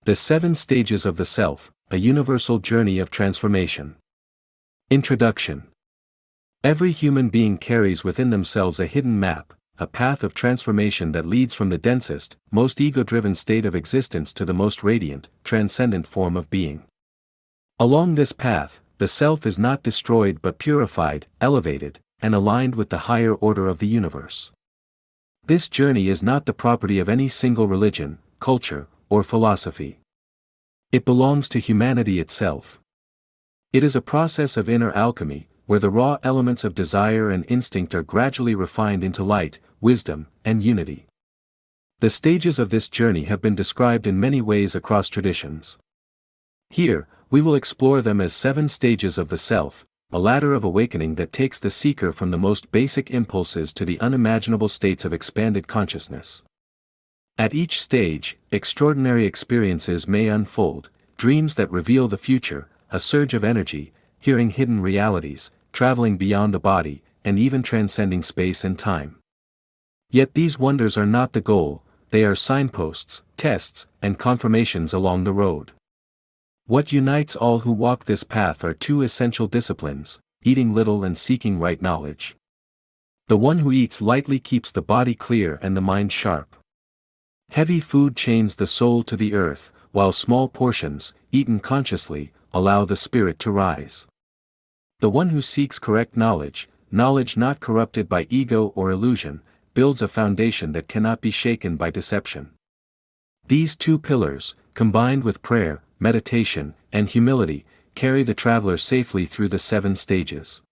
The 7 Stages of the Self, a Universal Journey of Transformation. Introduction. Every human being carries within themselves a hidden map, a path of transformation that leads from the densest, most ego-driven state of existence to the most radiant, transcendent form of being. Along this path, the self is not destroyed but purified, elevated, and aligned with the higher order of the universe. This journey is not the property of any single religion, culture, or philosophy. It belongs to humanity itself. It is a process of inner alchemy, where the raw elements of desire and instinct are gradually refined into light, wisdom, and unity. The stages of this journey have been described in many ways across traditions. Here, we will explore them as 7 stages of the self, a ladder of awakening that takes the seeker from the most basic impulses to the unimaginable states of expanded consciousness. At each stage, extraordinary experiences may unfold, dreams that reveal the future, a surge of energy, hearing hidden realities, traveling beyond the body, and even transcending space and time. Yet these wonders are not the goal, they are signposts, tests, and confirmations along the road. What unites all who walk this path are 2 essential disciplines, eating little and seeking right knowledge. The one who eats lightly keeps the body clear and the mind sharp. Heavy food chains the soul to the earth, while small portions, eaten consciously, allow the spirit to rise. The one who seeks correct knowledge, knowledge not corrupted by ego or illusion, builds a foundation that cannot be shaken by deception. These 2 pillars, combined with prayer, meditation, and humility, carry the traveler safely through the 7 stages.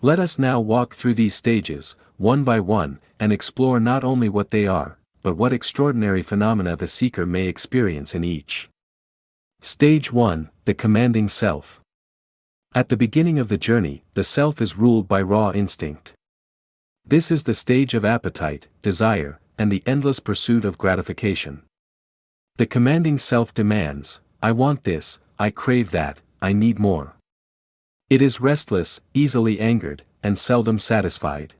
Let us now walk through these stages, one by one, and explore not only what they are, but what extraordinary phenomena the seeker may experience in each. Stage 1, the commanding self. At the beginning of the journey, the self is ruled by raw instinct. This is the stage of appetite, desire, and the endless pursuit of gratification. The commanding self demands, I want this, I crave that, I need more. It is restless, easily angered, and seldom satisfied.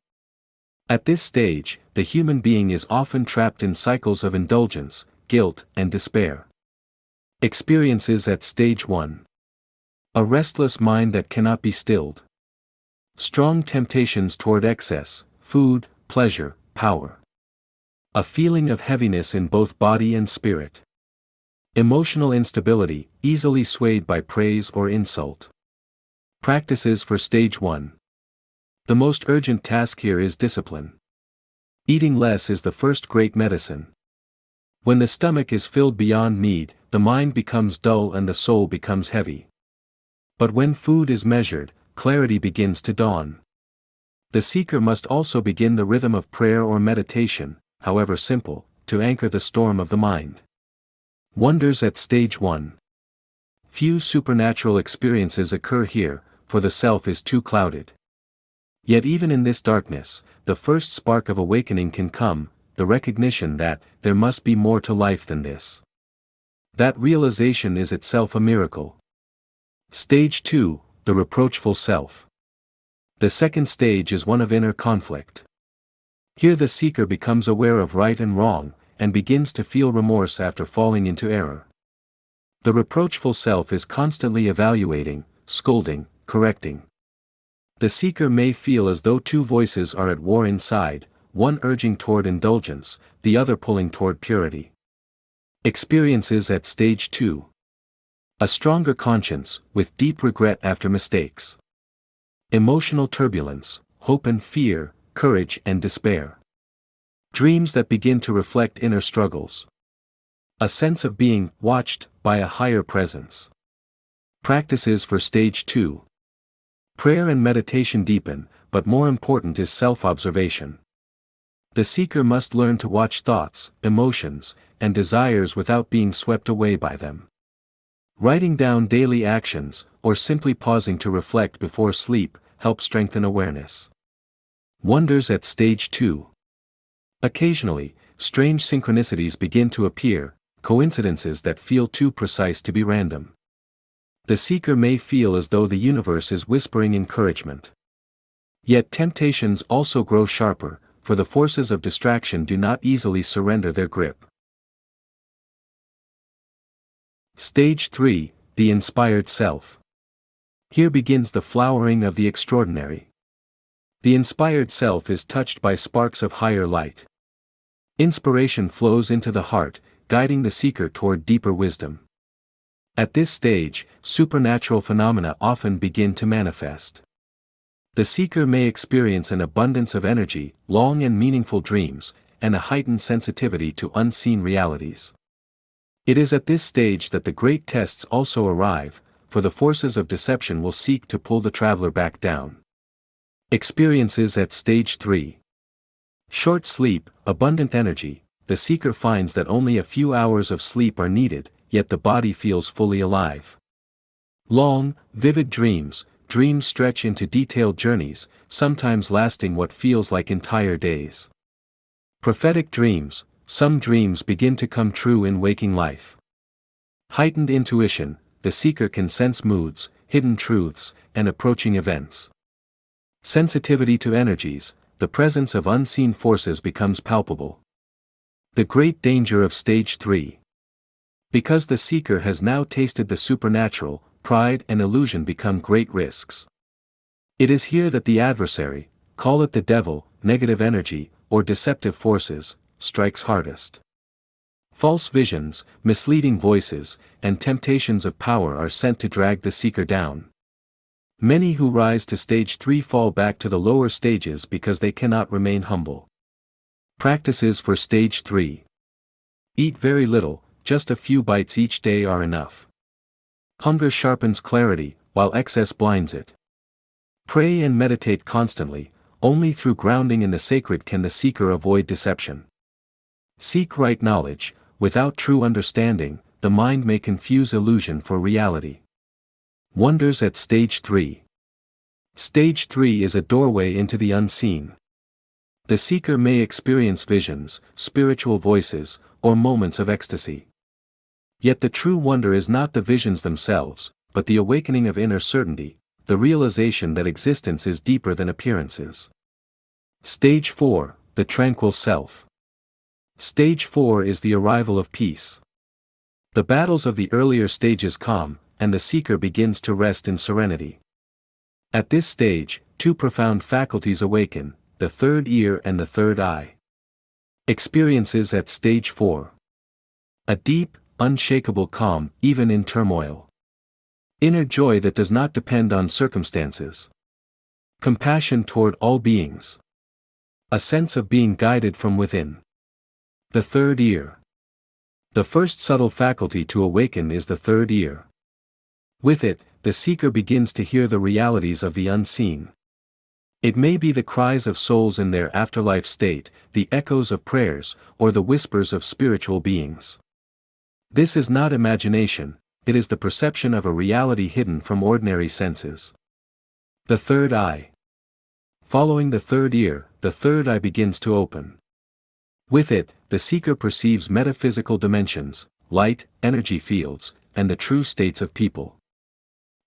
At this stage, the human being is often trapped in cycles of indulgence, guilt, and despair. Experiences at stage 1. A restless mind that cannot be stilled. Strong temptations toward excess, food, pleasure, power. A feeling of heaviness in both body and spirit. Emotional instability, easily swayed by praise or insult. Practices for stage 1. The most urgent task here is discipline. Eating less is the first great medicine. When the stomach is filled beyond need, the mind becomes dull and the soul becomes heavy. But when food is measured, clarity begins to dawn. The seeker must also begin the rhythm of prayer or meditation, however simple, to anchor the storm of the mind. Wonders at stage 1. Few supernatural experiences occur here, for the self is too clouded. Yet even in this darkness, the first spark of awakening can come, the recognition that there must be more to life than this. That realization is itself a miracle. Stage 2, the reproachful self. The second stage is one of inner conflict. Here the seeker becomes aware of right and wrong, and begins to feel remorse after falling into error. The reproachful self is constantly evaluating, scolding, correcting. The seeker may feel as though 2 voices are at war inside, one urging toward indulgence, the other pulling toward purity. Experiences at stage 2. A stronger conscience, with deep regret after mistakes. Emotional turbulence, hope and fear, courage and despair. Dreams that begin to reflect inner struggles. A sense of being watched by a higher presence. Practices for stage 2. Prayer and meditation deepen, but more important is self-observation. The seeker must learn to watch thoughts, emotions, and desires without being swept away by them. Writing down daily actions, or simply pausing to reflect before sleep, help strengthen awareness. Wonders at stage 2. Occasionally, strange synchronicities begin to appear, coincidences that feel too precise to be random. The seeker may feel as though the universe is whispering encouragement. Yet temptations also grow sharper, for the forces of distraction do not easily surrender their grip. Stage 3, the inspired self. Here begins the flowering of the extraordinary. The inspired self is touched by sparks of higher light. Inspiration flows into the heart, guiding the seeker toward deeper wisdom. At this stage, supernatural phenomena often begin to manifest. The seeker may experience an abundance of energy, long and meaningful dreams, and a heightened sensitivity to unseen realities. It is at this stage that the great tests also arrive, for the forces of deception will seek to pull the traveler back down. Experiences at Stage 3. Short sleep, abundant energy. The seeker finds that only a few hours of sleep are needed, yet the body feels fully alive. Long, vivid dreams. Dreams stretch into detailed journeys, sometimes lasting what feels like entire days. Prophetic dreams. Some dreams begin to come true in waking life. Heightened intuition. The seeker can sense moods, hidden truths, and approaching events. Sensitivity to energies. The presence of unseen forces becomes palpable. The great danger of Stage 3. Because the seeker has now tasted the supernatural, pride and illusion become great risks. It is here that the adversary, call it the devil, negative energy, or deceptive forces, strikes hardest. False visions, misleading voices, and temptations of power are sent to drag the seeker down. Many who rise to Stage 3 fall back to the lower stages because they cannot remain humble. Practices for Stage 3. Eat very little, just a few bites each day are enough. Hunger sharpens clarity, while excess blinds it. Pray and meditate constantly. Only through grounding in the sacred can the seeker avoid deception. Seek right knowledge. Without true understanding, the mind may confuse illusion for reality. Wonders at Stage 3. Stage 3 is a doorway into the unseen. The seeker may experience visions, spiritual voices, or moments of ecstasy. Yet the true wonder is not the visions themselves, but the awakening of inner certainty, the realization that existence is deeper than appearances. Stage 4, the tranquil self. Stage 4 is the arrival of peace. The battles of the earlier stages calm, and the seeker begins to rest in serenity. At this stage, two profound faculties awaken, the third ear and the third eye. Experiences at Stage 4. A deep, unshakable calm, even in turmoil. Inner joy that does not depend on circumstances. Compassion toward all beings. A sense of being guided from within. The third ear. The first subtle faculty to awaken is the third ear. With it, the seeker begins to hear the realities of the unseen. It may be the cries of souls in their afterlife state, the echoes of prayers, or the whispers of spiritual beings. This is not imagination, it is the perception of a reality hidden from ordinary senses. The third eye. Following the third ear, the third eye begins to open. With it, the seeker perceives metaphysical dimensions, light, energy fields, and the true states of people.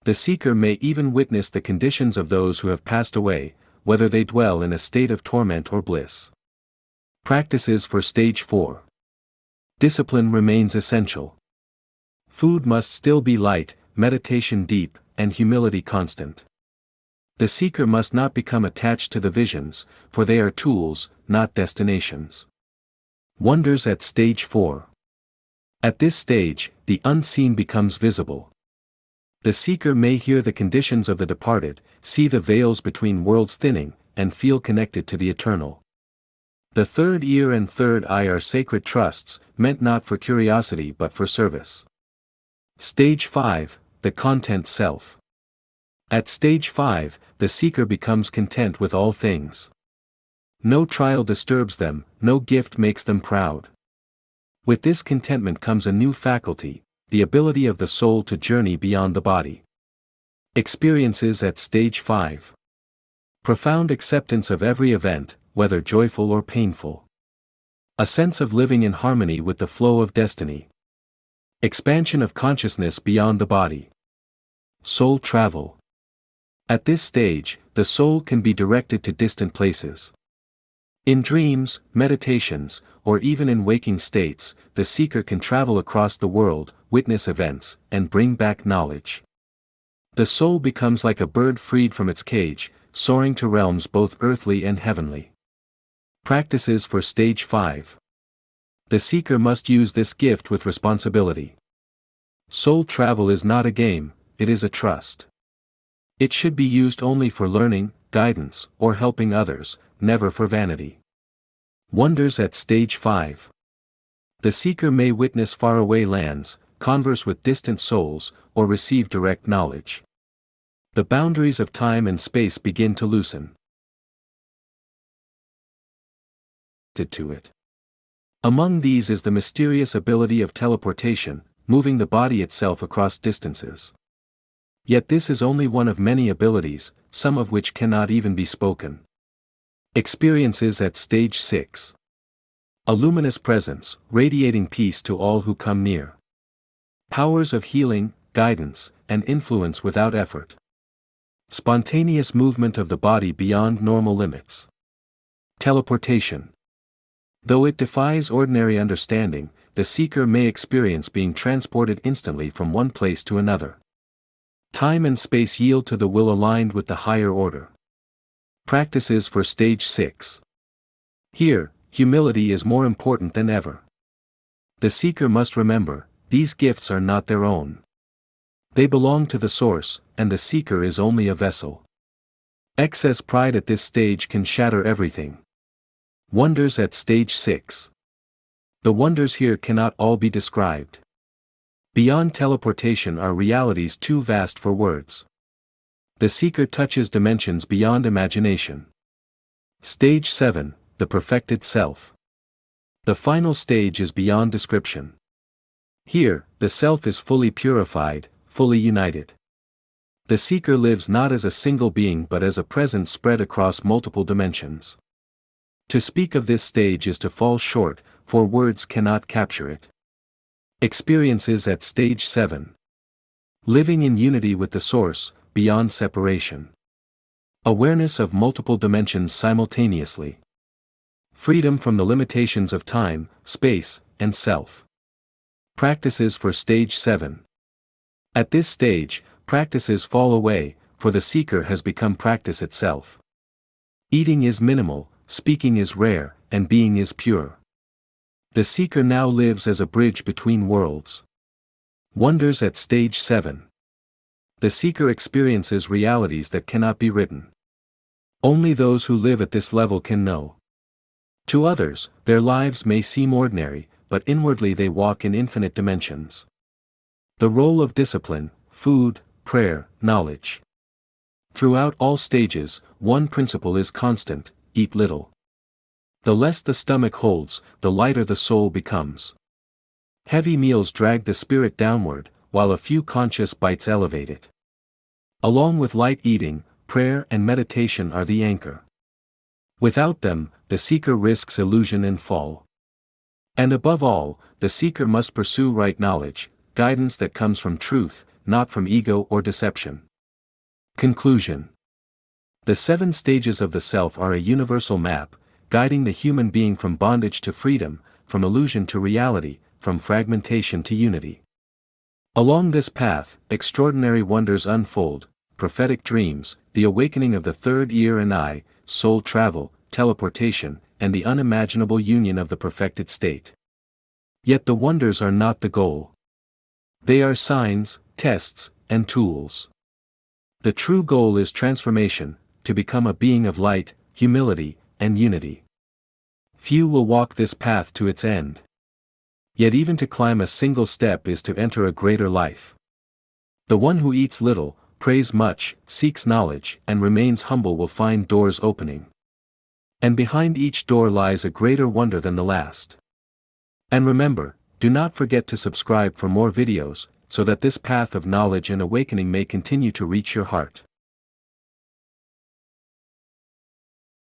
The seeker may even witness the conditions of those who have passed away, whether they dwell in a state of torment or bliss. Practices for Stage 4. Discipline remains essential. Food must still be light, meditation deep, and humility constant. The seeker must not become attached to the visions, for they are tools, not destinations. Wonders at Stage 4. At this stage, the unseen becomes visible. The seeker may hear the conditions of the departed, see the veils between worlds thinning, and feel connected to the eternal. The third ear and third eye are sacred trusts, meant not for curiosity but for service. Stage 5, the content self. At Stage 5, the seeker becomes content with all things. No trial disturbs them, no gift makes them proud. With this contentment comes a new faculty, the ability of the soul to journey beyond the body. Experiences at Stage 5. Profound acceptance of every event, whether joyful or painful. A sense of living in harmony with the flow of destiny. Expansion of consciousness beyond the body. Soul travel. At this stage, the soul can be directed to distant places. In dreams, meditations, or even in waking states, the seeker can travel across the world, witness events, and bring back knowledge. The soul becomes like a bird freed from its cage, soaring to realms both earthly and heavenly. Practices for Stage 5. The seeker must use this gift with responsibility. Soul travel is not a game, it is a trust. It should be used only for learning, guidance, or helping others, never for vanity. Wonders at Stage 5. The seeker may witness faraway lands, converse with distant souls, or receive direct knowledge. The boundaries of time and space begin to loosen. To it. Among these is the mysterious ability of teleportation, moving the body itself across distances. Yet this is only one of many abilities, some of which cannot even be spoken. Experiences at Stage 6. A luminous presence, radiating peace to all who come near. Powers of healing, guidance, and influence without effort. Spontaneous movement of the body beyond normal limits. Teleportation. Though it defies ordinary understanding, the seeker may experience being transported instantly from one place to another. Time and space yield to the will aligned with the higher order. Practices for Stage 6. Here, humility is more important than ever. The seeker must remember, these gifts are not their own. They belong to the source, and the seeker is only a vessel. Excess pride at this stage can shatter everything. Wonders at Stage 6. The wonders here cannot all be described. Beyond teleportation are realities too vast for words. The seeker touches dimensions beyond imagination. Stage 7, the perfected self. The final stage is beyond description. Here, the self is fully purified, fully united. The seeker lives not as a single being but as a presence spread across multiple dimensions. To speak of this stage is to fall short, for words cannot capture it. Experiences at Stage 7. Living in unity with the source, beyond separation. Awareness of multiple dimensions simultaneously. Freedom from the limitations of time, space, and self. Practices for Stage 7. At this stage, practices fall away, for the seeker has become practice itself. Eating is minimal, speaking is rare, and being is pure. The seeker now lives as a bridge between worlds. Wonders at Stage 7. The seeker experiences realities that cannot be written. Only those who live at this level can know. To others, their lives may seem ordinary, but inwardly they walk in infinite dimensions. The role of discipline, food, prayer, knowledge. Throughout all stages, one principle is constant: eat little. The less the stomach holds, the lighter the soul becomes. Heavy meals drag the spirit downward, while a few conscious bites elevate it. Along with light eating, prayer and meditation are the anchor. Without them, the seeker risks illusion and fall. And above all, the seeker must pursue right knowledge, guidance that comes from truth, not from ego or deception. Conclusion. The 7 stages of the self are a universal map, guiding the human being from bondage to freedom, from illusion to reality, from fragmentation to unity. Along this path, extraordinary wonders unfold: prophetic dreams, the awakening of the third ear and eye, soul travel, teleportation, and the unimaginable union of the perfected state. Yet the wonders are not the goal. They are signs, tests, and tools. The true goal is transformation, to become a being of light, humility, and unity. Few will walk this path to its end. Yet even to climb a single step is to enter a greater life. The one who eats little, prays much, seeks knowledge, and remains humble will find doors opening. And behind each door lies a greater wonder than the last. And remember, do not forget to subscribe for more videos, so that this path of knowledge and awakening may continue to reach your heart.